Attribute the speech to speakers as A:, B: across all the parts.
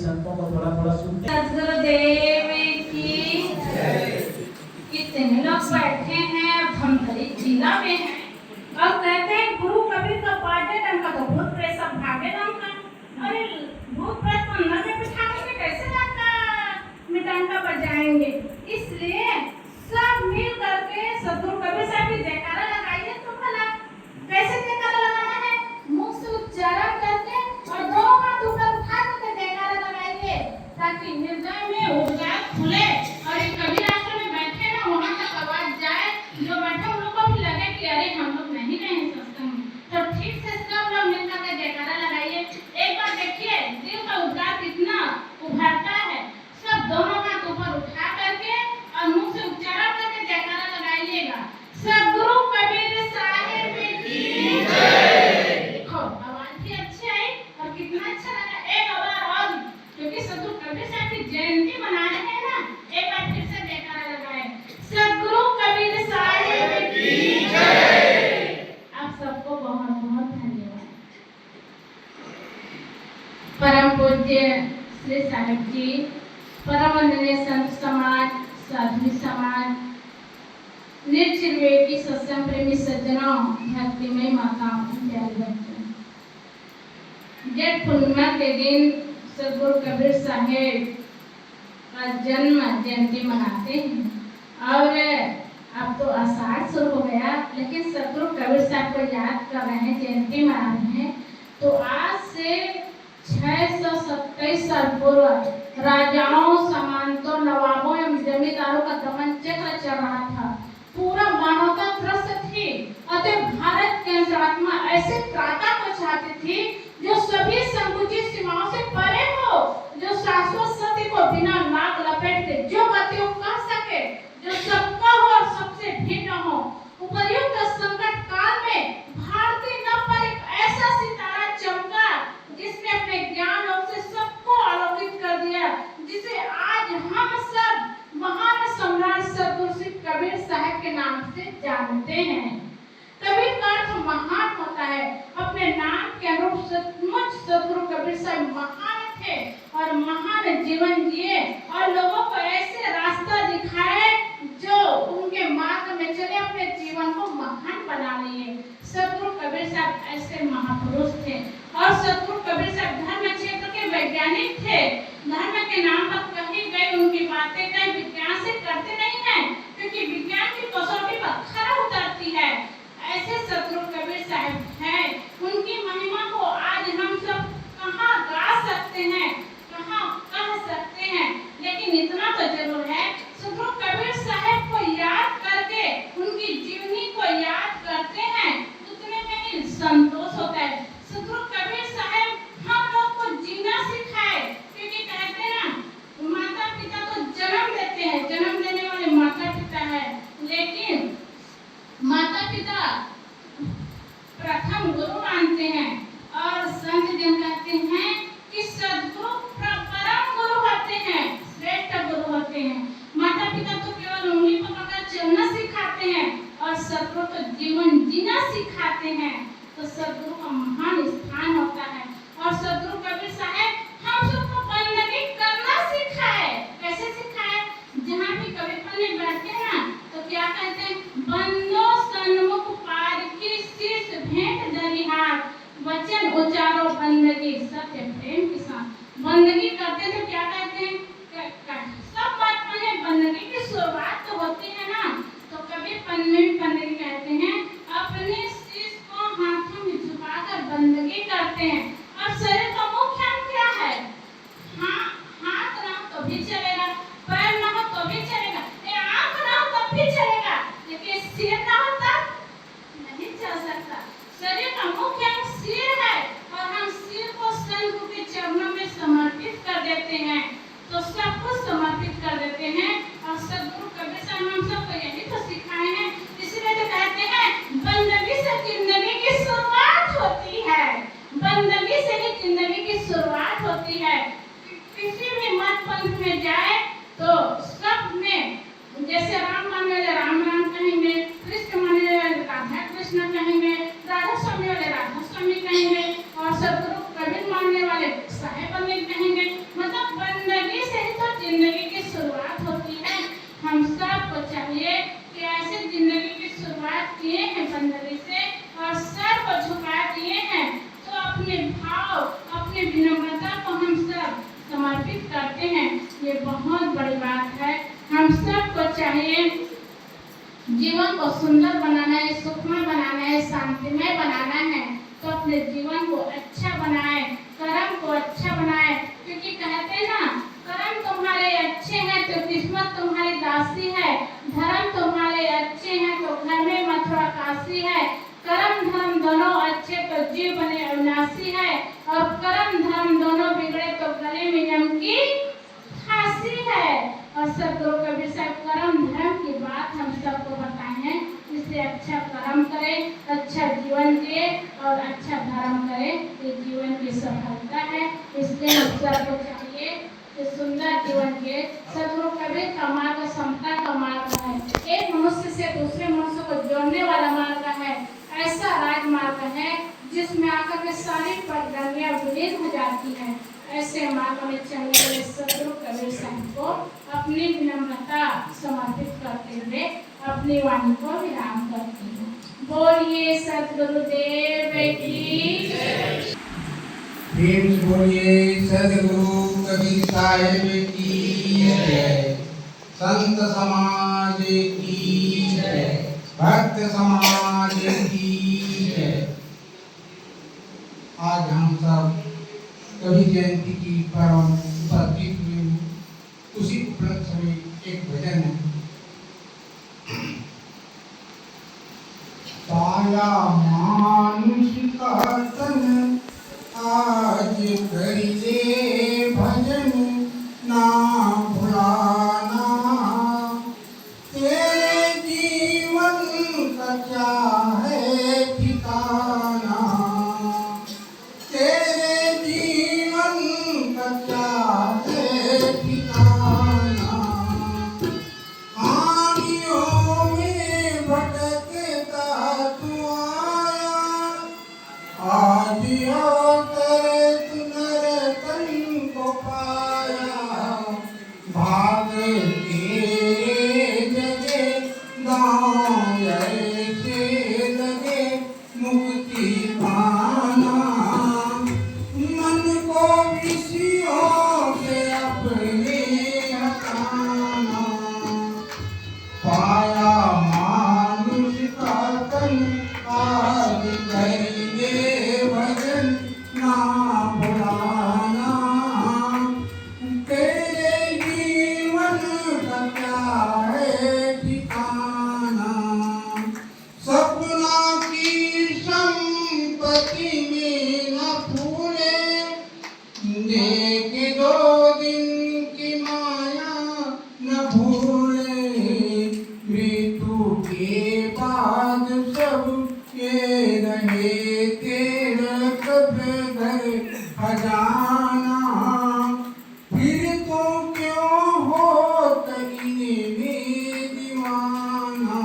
A: संतों को थोड़ा थोड़ा सुनते।
B: सदगुरुदेव की कितने लोग बैठे हैं धमतरी जिला में हैं और कहते हैं गुरु कबीर का बर्थडे का तो भूत प्रेत सब भागे का। अरे भूत प्रेत को अंदर में बिठा के कैसे डंका बजाएंगे? इसलिए सब मिल करके सदगुरु कबीर साहब की जयकारा लगाइए। तो भला कैसे जयकारा लगाना है? मुख से उच्चारण करके और दोनों हाथ ऊपर उठा करके जयकारा लगाइए ताकि हृदय में ऊर्जा खुले और एक कबीर आश्रम में बैठे ना वहां तक आवाज जाए, जो बैठे उन लोग को भी लगे कि अरे हम लोग नहीं रहे सत्संग में। तो ठीक से सब लोग मिलकर के जयकारा लगाइए। एक बार देखिए दिल का उद्गार कितना उभरता है। सब दोनों हाथ ऊपर उठा करके और मुंह से उच्चारण करके जयकारा लगाइएगा। सदगुरु कबीर साहिब की जय। देखो आवाज भी अच्छी आई और कितना अच्छा लगा। एक बार और, क्योंकि सदगुरु कबीर साहब की जयंती मना रहे हैं ना, एक बार फिर से जयकारा लगाए। सदगुरु कबीर साहिब की जय। आप सबको बहुत बहुत धन्यवाद। परम पूज्य श्री साहिब जी, परम वंदनीय संत समाज, साधु समाज, निर्चिरवेदी सत्संग प्रेमी सज्जनों, भक्तिमय माताओं, प्यारे बच्चों, जेठ पूर्णिमा के दिन सदगुरु कबीर साहिब का जन्म जयंती मनाते हैं। और अब तो आषाढ़ शुरू हो गया, लेकिन सदगुरु कबीर साहब को याद कर रहे हैं, जयंती मना रहे हैं। तो आज से 627 साल पूर्व राजाओं, सामंतों, नवाबों एवं जमींदारों का दमन चक्र चल रहा था। पूरा मानवता त्रस्त थी। अतः भारत की अंतरात्मा ऐसे त्राता को चाहती थी जो सभी संकुचित सीमाओं से परे हो, जो शाश्वत सत्य को बिना नाक लपेट के जो बातें कह सके, जो सबका हो और सबसे भिन्न हो। उपर्युक्त संकट काल में भारतीय नभ पर एक ऐसा सितारा चमका जिसने अपने ज्ञान लोक से सबको आलोकित कर दिया, जिसे आज हम सब महान सम्राट सदगुरु श्री कबीर साहब के नाम से जानते हैं। कबीर का अर्थ महान होता है। अपने नाम के अनुरूप सचमुच सदगुरु कबीर साहब महान थे और महान जीवन जिए और लोगों को ऐसे रास्ता दिखाए जो उनके मार्ग में चले, अपने जीवन को महान बना लिए। सदगुरु कबीर साहब ऐसे महापुरुष थे। और सदगुरु कबीर साहब धर्म क्षेत्र के वैज्ञानिक थे। धर्म के नाम पर कही गई उनकी बातें कहीं विज्ञान से करते नहीं है, क्योंकि विज्ञान की कसौटी पर खरा उतरती है। ऐसे सदगुरु कबीर साहब हैं। उनकी महिमा को आज हम सब कहाँ गा सकते हैं, कहाँ कह सकते हैं, लेकिन इतना तो जरूर है, सदगुरु कबीर साहब को याद करके, उनकी जीवनी को याद करते हैं, उतने में ही संतोष होता है। सदगुरु कबीर साहब हम लोग को जीना सिखाए, क्योंकि कहते हैं ना, माता पिता तो जन्म देते हैं, जन्म देने वाले माता पिता है, लेकिन माता पिता प्रथम गुरु मानते हैं। और संत जन कहते हैं कि सदगुरु परम गुरु होते हैं, श्रेष्ठ गुरु होते हैं। माता पिता तो केवल उंगली पकड़कर चलना सिखाते हैं और सदगुरु तो जीवन जीना सिखाते हैं। तो सदगुरु का महान स्थान होता है। और सदगुरु कबीर साहब हम सबको बंदगी करना सिखाए। कैसे सिखाए? जहाँ भी कबीर पन्ने बैठते हैं ना, तो क्या कहते हैं? बंदो सन्मुख पार की शीश भेंट धरी हाथ, वचन उचारो बंदगी सत्य प्रेम के साथ। बंदगी करते तो क्या कहते हैं? सब बात पन्ने बंदगी की शुरुआत तो होती है ना, तो कबीर पन्ने में बंदगी कहते हैं, अपने शीश को हाथों में झुकाकर बंदगी करते हैं। और शरीर का मुख्य अंग क्या है? हाथ ना हो तो भी चलेगा, पैर ना हो तो भी चलेगा, आंख ना हो तब भी चलेगा, लेकिन सिर ना हो तब नहीं चल सकता। शरीर का मुख्य अंग सिर है और हम सिर को सदगुरु के चरणों में समर्पित कर देते हैं, तो सब कुछ समर्पित कर देते हैं। और सदगुरु कबीर साहब हम सबको यही तो सिखाए हैं। इसलिए तो कहते हैं बंदगी से जिंदगी की शुरुआत होती है, बंदगी से ही जिंदगी की शुरुआत होती है। किसी भी मत पंथ में जाए तो सब में, जैसे राम मानने वाले राम राम कहेंगे, कृष्ण मानने वाले राधा कृष्ण कहेंगे, राधा स्वामी वाले राधा स्वामी कहेंगे, और सदगुरु कबीर मानने वाले साहेब अमीर कहेंगे। मतलब ये बहुत बड़ी बात है। हम सबको चाहिए जीवन को सुंदर बनाना है, सुखमय बनाना है, शांतिमय बनाना है, तो अपने जीवन को अच्छा बनाए, कर्म को अच्छा बनाए, क्योंकि कहते हैं ना, कर्म तुम्हारे अच्छे हैं तो किस्मत तुम्हारी दासी है, धर्म तुम्हारे अच्छे हैं तो घर में मथुरा काशी है, कर्म धर्म दोनों अच्छे तो जीव बने अविनाशी है, और कर्म धर्म दोनों बिगड़े तो गले में यम की फांसी है। और सदगुरु कबीर साहब कर्म धर्म की बात हम सबको बताए हैं, इसलिए अच्छा कर्म करें, अच्छा जीवन जिए और अच्छा धर्म करें, ये जीवन की सफलता है। इसलिए हम सबको चाहिए कि सुंदर जीवन जिए। सदगुरु कबीर का मार्ग समता का मार्ग है, एक मनुष्य से दूसरे मनुष्य को जोड़ने वाला मार्ग है, ऐसा राजमार्ग है जिसमें आकर के सारी पगडंडियां विलीन हो जाती है। ऐसे मार्ग में चलने वाले सदगुरु कबीर साहब को अपनी विनम्रता समर्पित करते हुए अपनी वाणी को विराम करती हूँ। बोलिए सदगुरुदेव की जय।
A: बोलिए सदगुरु कबीर साहिब की जय। संत समाज की जय। भक्त समाज की जय। आज हम सब कबीर जयंती की परम उपस्थित हुए, उसी उपलक्ष्य में एक भजन है। पाया मानुष का तन आज करिए भजन ना भुलाना, तेरे जीवन का क्या है ठिकाना, तेरे जीवन का क्या है ठिकाना, हानियों में भटकता तू आया, आज आकर तू नरतन को पाया, भाग तेरे जगे गाँव ऐसे लगे मुक्ति पाना, मन को विषयों से अपने हटाना, पाया मानुष का तन आज करिए भजन ना भुलाना, तेरे जीवन का क्या है ठिकाना, सपना की संपत्ति में न भूले, देख दो दिन की माया न भूले, मृत्यु के बाद सब ये रहे तेरा कब घर खजाना, फिर तो क्यों हो इनमें दीवाना,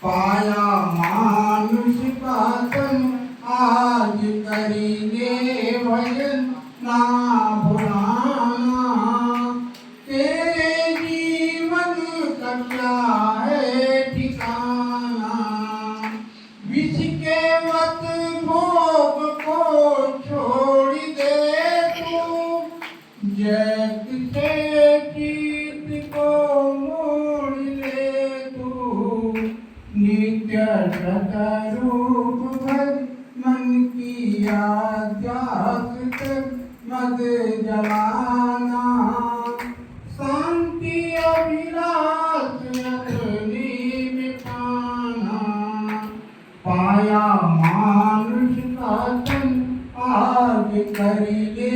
A: पाया मानुष का तन आज करेंगे भजन ना भुलाना, तेरे जीवन का क्या है ठिकाना, विष के मत भोग को छोड़ दे तू, जैत से चित को मोड़ ले तू, नित्य सतरूप भज मन की आध्यास तक मद जलाना, शांति अभिलाष अपने में पाना, पाया मानुष का तन आज करिए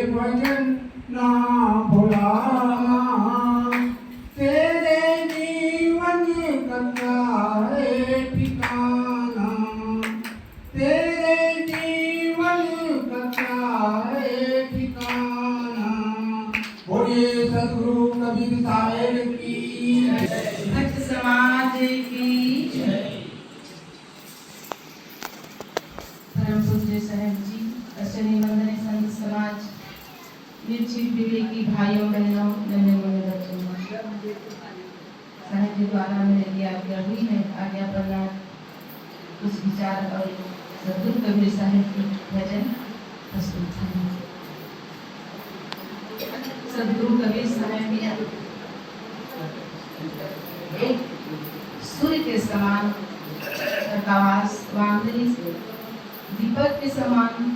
A: भजन ना भुलाना, तेरे जीवन का क्या है ठिकाना, तेरे जीवन का क्या है ठिकाना। बोलिए सदगुरु कबीर साहिब की जय।
C: भक्त समाज की जय। परम पूज्य साहब जी, अश्विनी वंदनीय संत समाज, निर्जीव विवेकी भाइयों बहनों, नन्हे मुन्ने बच्चों, साहब जी द्वारा मेरी आज्ञा हुई है, आज्ञा प्रदान कुछ विचार और सदगुरु कबीर साहब की भजन प्रस्तुत है। सदगुरु कबीर साहब एक सूर्य के समान प्रकाश वांदनी से दीपक के समान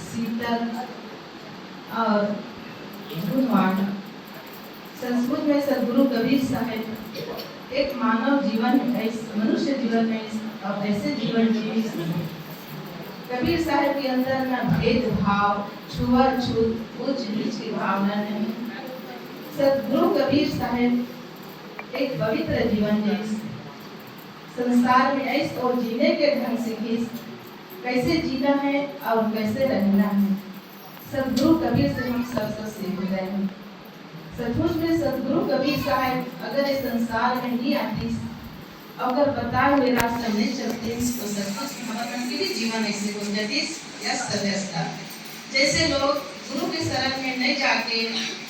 C: शीतल और गुणवान। सचमुच में सदगुरु कबीर साहब एक मानव जीवन मनुष्य जीवन में और ऐसे जीवन जी कबीर साहब के अंदर न भेदभाव छुआछूत उच्च नीच की भावना नहीं। सदगुरु कबीर साहब एक पवित्र जीवन जी संसार में ऐसे और जीने के ढंग से कैसे जीना है और कैसे रहना है सदगुरु कबीर से हम सब सीख रहे हैं। सचमुच में सदगुरु कबीर साहब अगर इस संसार में नहीं आती अगर बताए हुए रास्ते नहीं चलते तो सचमुच हमारा भी जीवन ऐसे हो जाती व्यस्त व्यस्त। जैसे लोग गुरु के शरण में नहीं जाके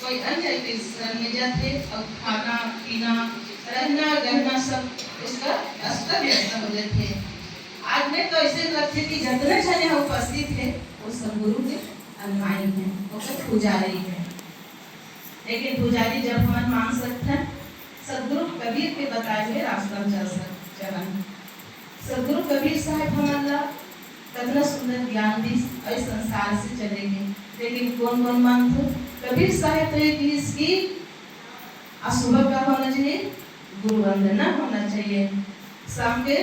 C: कोई अन्य के शरण में जाते और खाना पीना रहना गहना सब उसका अस्त व्यस्त हो जाते। आज में तो ऐसे लगते कि जितने जने उपस्थित है वो सब गुरु के अनुयायी हैं, वो सब पुजारी हैं। लेकिन पुजारी जब हम मान सकते हैं सदगुरु कबीर के बताए हुए रास्ता चलन। सदगुरु कबीर साहब हमारा कितना सुंदर ज्ञान दी और संसार से चलेंगे। लेकिन कौन कौन मानते कबीर साहब तो एक इसकी सुबह का होना चाहिए, गुरु वंदना होना चाहिए, शाम के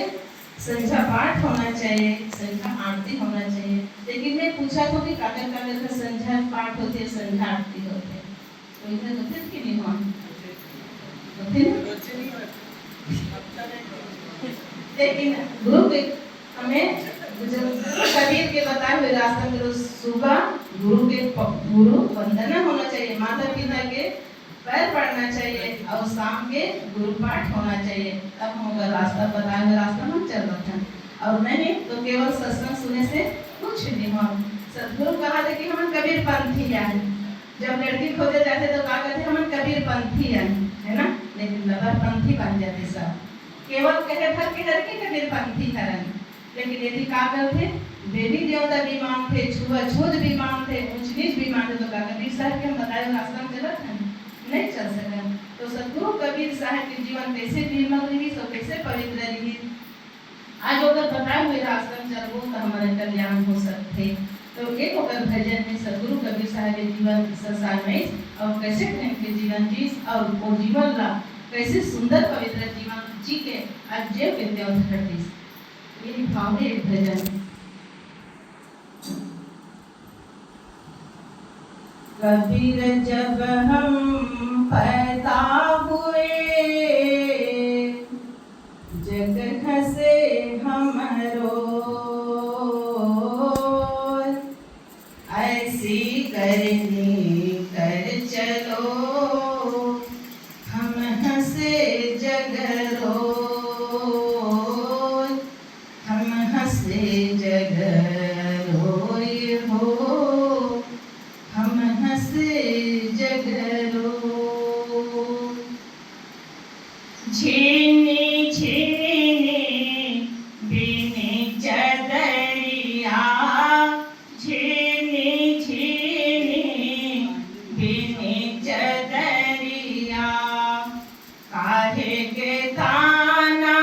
C: संध्या पाठ होना चाहिए, संध्या आरती होना चाहिए। लेकिन मैं पूछा तो कि काकर काकर का संध्या पाठ होते है संध्या आरती होते है तो इधर होते कि नहीं होते लेकिन गुरु के हमें कबीर के बताए हुए रास्ते में सुबह गुरु वंदना होना चाहिए, माता पिता के पैर पड़ना चाहिए और शाम के गुरु पाठ होना चाहिए। तब हम रास्ता बताए हुए रास्ता हम चल रहे हैं और नहीं तो केवल सत्संग सुने से कुछ नहीं हो। सदगुरु कहा था कि हम कबीर पंथी हैं। जब लड़की खोजे जाते तो कहा कहते हम कबीर पंथी हैं, है ना। लेकिन लबर पंथी बन जाते सब, केवल कहे भर के लड़के कबीर पंथी करन। लेकिन यदि का करते देवी देवता भी मानते, छुआछूत भी मानते, ऊंच नीच भी मानते तो कबीर साहब के हम बताए रास्ता में चलत हैं नहीं चल सके। तो सदगुरु कबीर साहब के जीवन कैसे निर्मल रही तो कैसे पवित्र रही। आज अगर बताए हुए रास्ते में चलबो तो हमारे कल्याण हो सकते। तो एक अगर भजन में सदगुरु कबीर साहब के जीवन संसार में और कैसे प्रेम के जीवन जी और वो जीवन ला कैसे सुंदर पवित्र जीवन जी के आज जीव के देवधरती यही भाव है एक भजन। कबीर जब हम पैदा हुए जग हंसे हमरो ऐसी करनी कर चलो हम हंसे जग रोज, हम हंसे जग रोए हो, हम हंसे जग रोज। झीनी झीनी बीनी चदरिया, झीनी झीनी बीनी चदरिया, काहे के ताना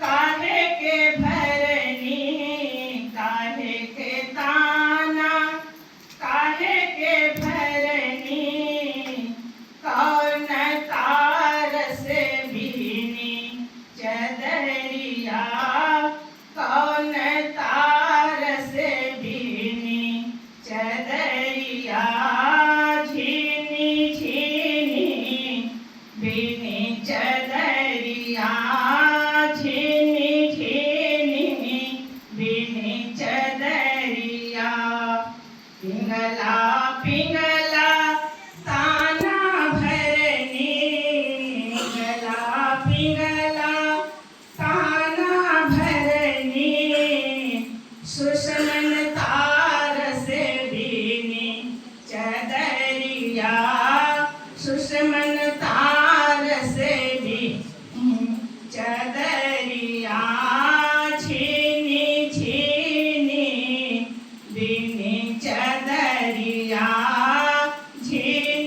C: काहे के भरनी, काहे के ताना काहे के भरनी, कौन तार से बीनी चदरिया, कौन तार से बीनी चदरिया, झीनी झीनी बीनी चदरिया, झीनी झीनी बीनी चदरिया, पिंगला पिंगला ताना भरनी, पिंगला पिंगला ताना भरनी, सुषमन तार से बीनी चदरिया, सुषमन तार से बीनी चदरिया, झीनी झीनी बीनी चदरिया, झीनी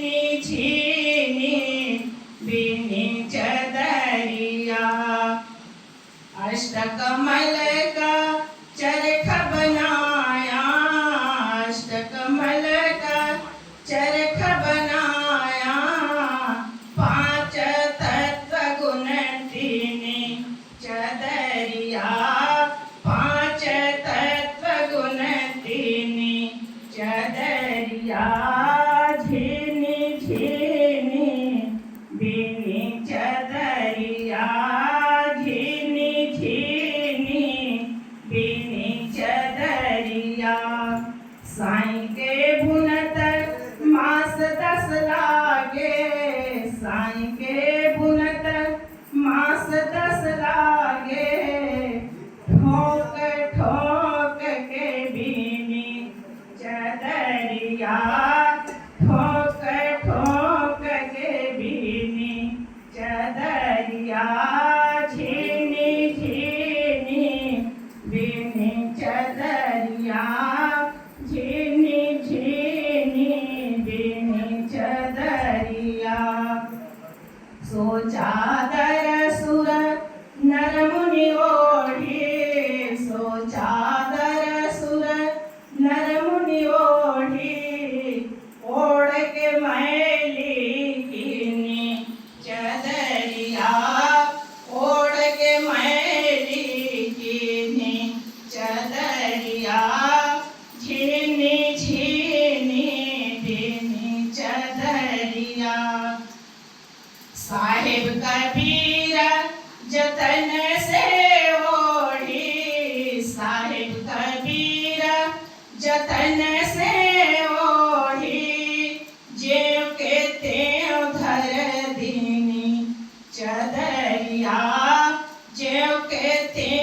C: चादर सुर नर मुनि ओढ़ी, सो चादर सुर नर मुनि ओढ़ी, ओढ़ के मैली कीनी चदरिया, ओढ़ के मैली कीनी चदरिया, झीनी झीनी दीनी चदरिया। साहिब कबीर जतन से ओढ़ी, साहिब कबीर जतन से ओढ़ी, ज्यों के त्यों धर दीनी चदरिया, ज्यों के त्यों